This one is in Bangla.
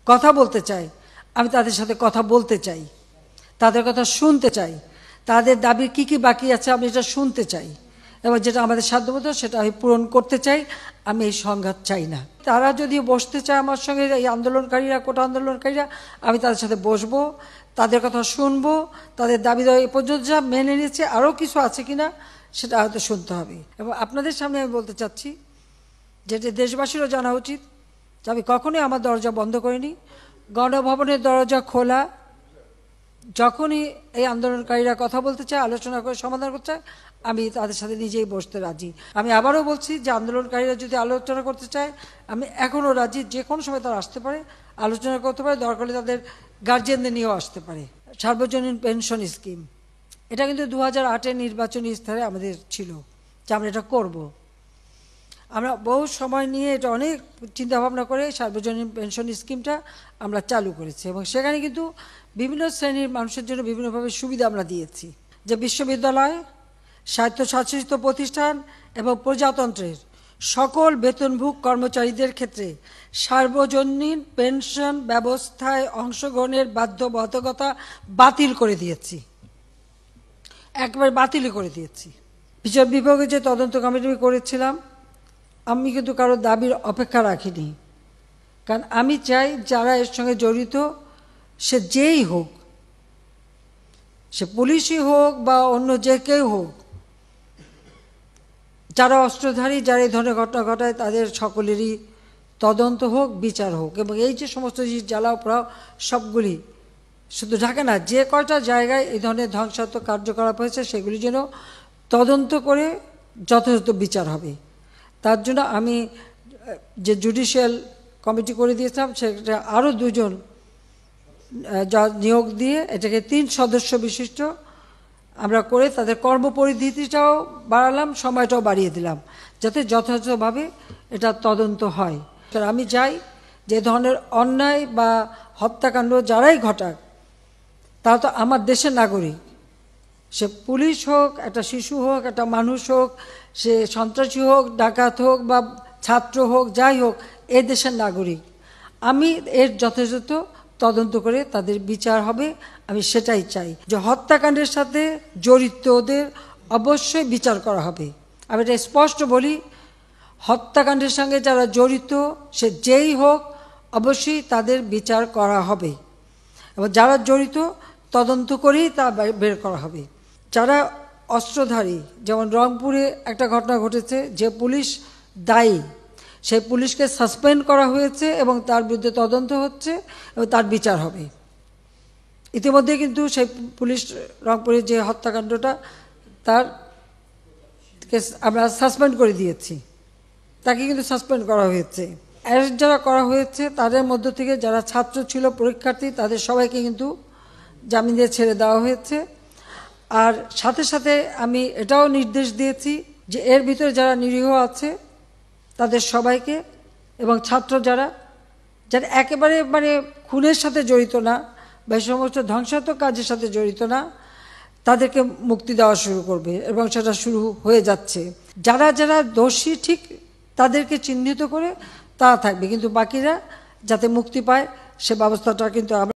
কথা বলতে চায়, আমি তাদের সাথে কথা বলতে চাই, তাদের কথা শুনতে চাই, তাদের দাবি কি কি বাকি আছে আমি এটা শুনতে চাই, এবং যেটা আমাদের সাধ্যমতো সেটা আমি পূরণ করতে চাই। আমি এই সংঘাত চাই না। তারা যদি বসতে চায় আমার সঙ্গে, এই আন্দোলনকারীরা, কোটা আন্দোলনকারীরা, আমি তাদের সাথে বসবো, তাদের কথা শুনবো, তাদের দাবি দেওয়া এ পর্যন্ত যা মেনে নিয়েছে আরও কিছু আছে কিনা সেটা হয়তো শুনতে হবে। এবং আপনাদের সামনে আমি বলতে চাচ্ছি যেটা দেশবাসীরও জানা উচিত যে আমি কখনোই আমার দরজা বন্ধ করিনি। গণভবনের দরজা খোলা, যখনই এই আন্দোলনকারীরা কথা বলতে চায়, আলোচনা করে সমাধান করতে চায়, আমি তাদের সাথে নিজেই বসতে রাজি। আমি আবারও বলছি যে আন্দোলনকারীরা যদি আলোচনা করতে চায়, আমি এখনও রাজি। যে কোনো সময় তারা আসতে পারে, আলোচনা করতে পারে, দরকার হলে তাদের গার্জিয়ানদের নিয়েও আসতে পারে। সার্বজনীন পেনশন স্কিম, এটা কিন্তু 2008-এর নির্বাচনী স্তরে আমাদের ছিল যে আমরা এটা করব। আমরা বহু সময় নিয়ে এটা অনেক চিন্তাভাবনা করে সার্বজনীন পেনশন স্কিমটা আমরা চালু করেছি, এবং সেখানে কিন্তু বিভিন্ন শ্রেণীর মানুষের জন্য বিভিন্নভাবে সুবিধা আমরা দিয়েছি। যে বিশ্ববিদ্যালয়, স্বায়ত্তশাসিত প্রতিষ্ঠান এবং প্রজাতন্ত্রের সকল বেতনভোগী কর্মচারীদের ক্ষেত্রে সার্বজনীন পেনশন ব্যবস্থায় অংশগ্রহণের বাধ্যবাধকতা বাতিল করে দিয়েছি, একবারে বাতিল করে দিয়েছি। বিচার বিভাগে যে তদন্ত কমিটি করেছিলাম, আমি কিন্তু কারো দাবির অপেক্ষা রাখিনি, কারণ আমি চাই যারা এর সঙ্গে জড়িত, সে যেই হোক, সে পুলিশই হোক বা অন্য যে কেউ হোক, যারা অস্ত্রধারী, যারা এই ধরনের ঘটনা ঘটায়, তাদের সকলেরই তদন্ত হোক, বিচার হোক। এবং এই যে সমস্ত জিনিস জ্বালাও পোড়াও সবগুলি, শুধু ঢাকা না, যে কয়টা জায়গায় এই ধরনের ধ্বংসাত্মক কার্যকলাপ হয়েছে সেগুলি যেন তদন্ত করে যথাযথ বিচার হবে। তার জন্য আমি যে জুডিশিয়াল কমিটি করে দিয়েছিলাম, সেটা আরও 2 জন নিয়োগ দিয়ে এটাকে 3 সদস্য বিশিষ্ট আমরা করে তাদের কর্মপরিধিটাও বাড়ালাম, সময়টাও বাড়িয়ে দিলাম, যাতে যথাযথভাবে এটা তদন্ত হয়। আমি চাই যে ধরনের অন্যায় বা হত্যাকাণ্ড যারাই ঘটাক, তারা তো আমার দেশের নাগরিক। সে পুলিশ হোক, একটা শিশু হোক, একটা মানুষ হোক, সে সন্ত্রাসী হোক, ডাকাত হোক বা ছাত্র হোক, যাই হোক, এ দেশের নাগরিক। আমি এর যথাযথ তদন্ত করে তাদের বিচার হবে, আমি সেটাই চাই। যে হত্যাকাণ্ডের সাথে জড়িতদের অবশ্যই বিচার করা হবে। আমি এটা স্পষ্ট বলি, হত্যাকাণ্ডের সঙ্গে যারা জড়িত, সে যেই হোক, অবশ্যই তাদের বিচার করা হবে, এবং যারা জড়িত তদন্ত করেই তা বের করা হবে। যারা অস্ত্রধারী, যেমন রংপুরে একটা ঘটনা ঘটেছে, যে পুলিশ দায়ী, সেই পুলিশকে সাসপেন্ড করা হয়েছে এবং তার বিরুদ্ধে তদন্ত হচ্ছে এবং তার বিচার হবে। ইতিমধ্যে কিন্তু সেই পুলিশ, রংপুরের যে হত্যাকাণ্ডটা, তার আমরা সাসপেন্ড করে দিয়েছি, তাকে কিন্তু সাসপেন্ড করা হয়েছে। অ্যারেস্ট যারা করা হয়েছে তাদের মধ্য থেকে যারা ছাত্র ছিল, পরীক্ষার্থী, তাদের সবাইকে কিন্তু জামিন দিয়ে ছেড়ে দেওয়া হয়েছে। আর সাথে সাথে আমি এটাও নির্দেশ দিয়েছি যে এর ভিতরে যারা নিরীহ আছে তাদের সবাইকে, এবং ছাত্র যারা একেবারে খুনের সাথে জড়িত না বা এই সমস্ত ধ্বংসাত্মক কাজের সাথে জড়িত না, তাদেরকে মুক্তি দেওয়া শুরু করবে, এবং সেটা শুরু হয়ে যাচ্ছে। যারা যারা দোষী ঠিক তাদেরকে চিহ্নিত করে তারা থাকবে, কিন্তু বাকিরা যাতে মুক্তি পায় সে ব্যবস্থাটা কিন্তু